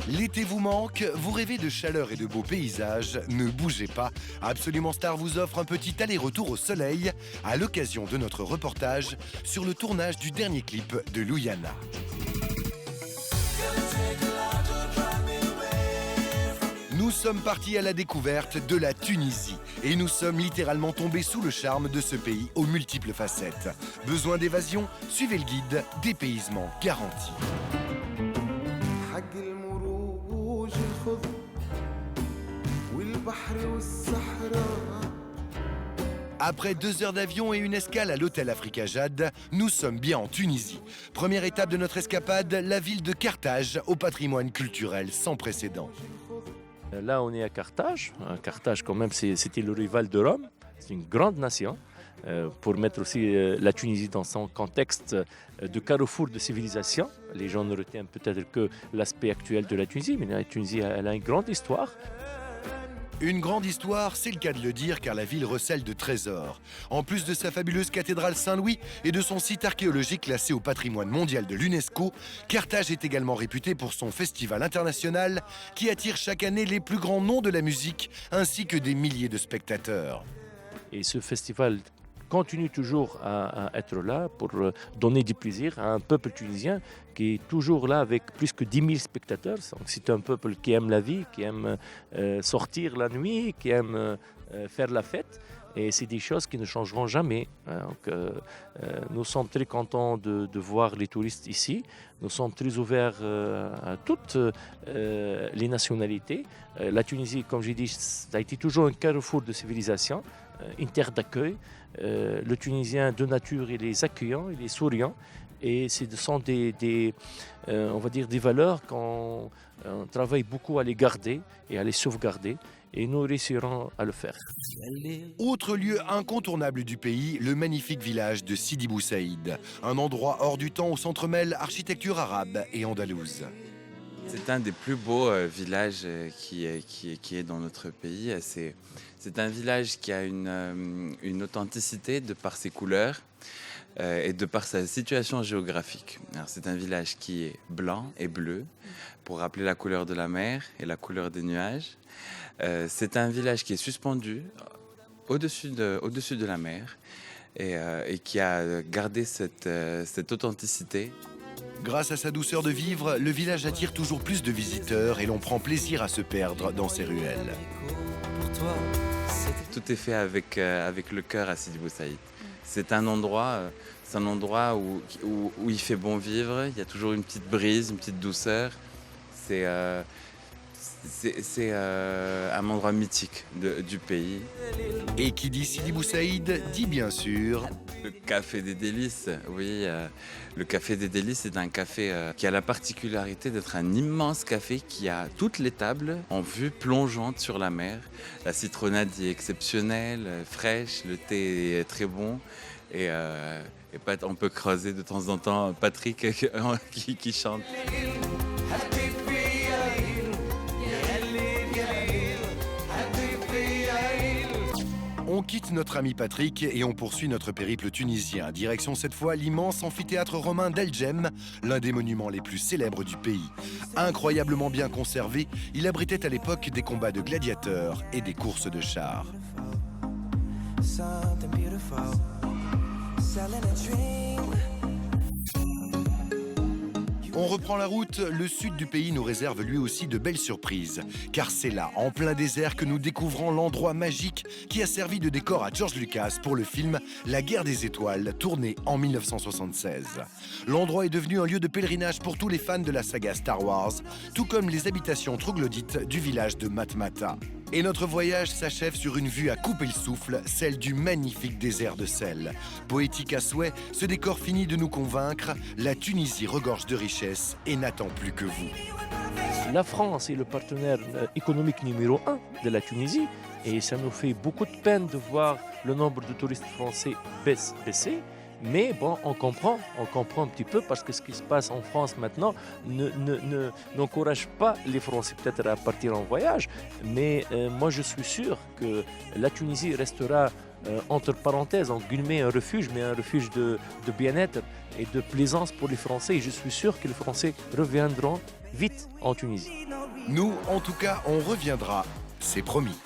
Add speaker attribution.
Speaker 1: L'été vous manque, vous rêvez de chaleur et de beaux paysages, ne bougez pas. Absolument Star vous offre un petit aller-retour au soleil à l'occasion de notre reportage sur le tournage du dernier clip de Louiana. Nous sommes partis à la découverte de la Tunisie et nous sommes littéralement tombés sous le charme de ce pays aux multiples facettes. Besoin d'évasion? Suivez le guide, dépaysement garanti. Après 2 heures d'avion et une escale à l'hôtel Africa Jade, nous sommes bien en Tunisie. Première étape de notre escapade, la ville de Carthage, au patrimoine culturel sans précédent.
Speaker 2: Là, on est à Carthage. Carthage, quand même, c'était le rival de Rome. C'est une grande nation. Pour mettre aussi la Tunisie dans son contexte de carrefour de civilisation. Les gens ne retiennent peut-être que l'aspect actuel de la Tunisie, mais la Tunisie, elle a une grande histoire.
Speaker 1: Une grande histoire, c'est le cas de le dire, car la ville recèle de trésors. En plus de sa fabuleuse cathédrale Saint-Louis et de son site archéologique classé au patrimoine mondial de l'UNESCO, Carthage est également réputée pour son festival international qui attire chaque année les plus grands noms de la musique ainsi que des milliers de spectateurs.
Speaker 2: Et ce festival continue toujours à être là pour donner du plaisir à un peuple tunisien qui est toujours là avec plus que 10 000 spectateurs. Donc c'est un peuple qui aime la vie, qui aime sortir la nuit, qui aime faire la fête. Et c'est des choses qui ne changeront jamais. Donc, nous sommes très contents de voir les touristes ici. Nous sommes très ouverts à toutes les nationalités. La Tunisie, comme j'ai dit, ça a été toujours un carrefour de civilisation, une terre d'accueil. Le Tunisien de nature, il est accueillant, il est souriant. Et ce sont on va dire des valeurs qu'on travaille beaucoup à les garder et à les sauvegarder. Et nous réussirons à le faire.
Speaker 1: Autre lieu incontournable du pays, le magnifique village de Sidi Bou Saïd. Un endroit hors du temps où s'entremêlent architecture arabe et andalouse.
Speaker 3: C'est un des plus beaux villages qui est dans notre pays. C'est un village qui a une authenticité de par ses couleurs et de par sa situation géographique. C'est un village qui est blanc et bleu pour rappeler la couleur de la mer et la couleur des nuages. C'est un village qui est suspendu au-dessus de la mer et qui a gardé cette authenticité.
Speaker 1: Grâce à sa douceur de vivre, le village attire toujours plus de visiteurs et l'on prend plaisir à se perdre dans ses ruelles.
Speaker 3: Tout est fait avec le cœur à Sidi Bou Saïd. C'est un endroit où il fait bon vivre, il y a toujours une petite brise, une petite douceur. C'est un endroit mythique du pays.
Speaker 1: Et qui dit Sidi Bou Saïd dit bien sûr...
Speaker 3: Le Café des Délices, oui. Le Café des Délices est un café qui a la particularité d'être un immense café qui a toutes les tables en vue plongeante sur la mer. La citronnade y est exceptionnelle, fraîche, le thé est très bon. Et on peut croiser de temps en temps Patrick qui chante.
Speaker 1: On quitte notre ami Patrick et on poursuit notre périple tunisien. Direction cette fois l'immense amphithéâtre romain d'El Djem, l'un des monuments les plus célèbres du pays. Incroyablement bien conservé, il abritait à l'époque des combats de gladiateurs et des courses de chars. On reprend la route, le sud du pays nous réserve lui aussi de belles surprises. Car c'est là, en plein désert, que nous découvrons l'endroit magique qui a servi de décor à George Lucas pour le film La Guerre des Étoiles, tourné en 1976. L'endroit est devenu un lieu de pèlerinage pour tous les fans de la saga Star Wars, tout comme les habitations troglodytes du village de Matmata. Et notre voyage s'achève sur une vue à couper le souffle, celle du magnifique désert de sel. Poétique à souhait, ce décor finit de nous convaincre, la Tunisie regorge de richesses et n'attend plus que vous.
Speaker 2: La France est le partenaire économique numéro 1 de la Tunisie et ça nous fait beaucoup de peine de voir le nombre de touristes français baisser. Mais bon, on comprend un petit peu parce que ce qui se passe en France maintenant n'encourage pas les Français peut-être à partir en voyage. Mais moi, je suis sûr que la Tunisie restera entre parenthèses, en guillemets, un refuge, mais un refuge de bien-être et de plaisance pour les Français. Et je suis sûr que les Français reviendront vite en Tunisie.
Speaker 1: Nous, en tout cas, on reviendra, c'est promis.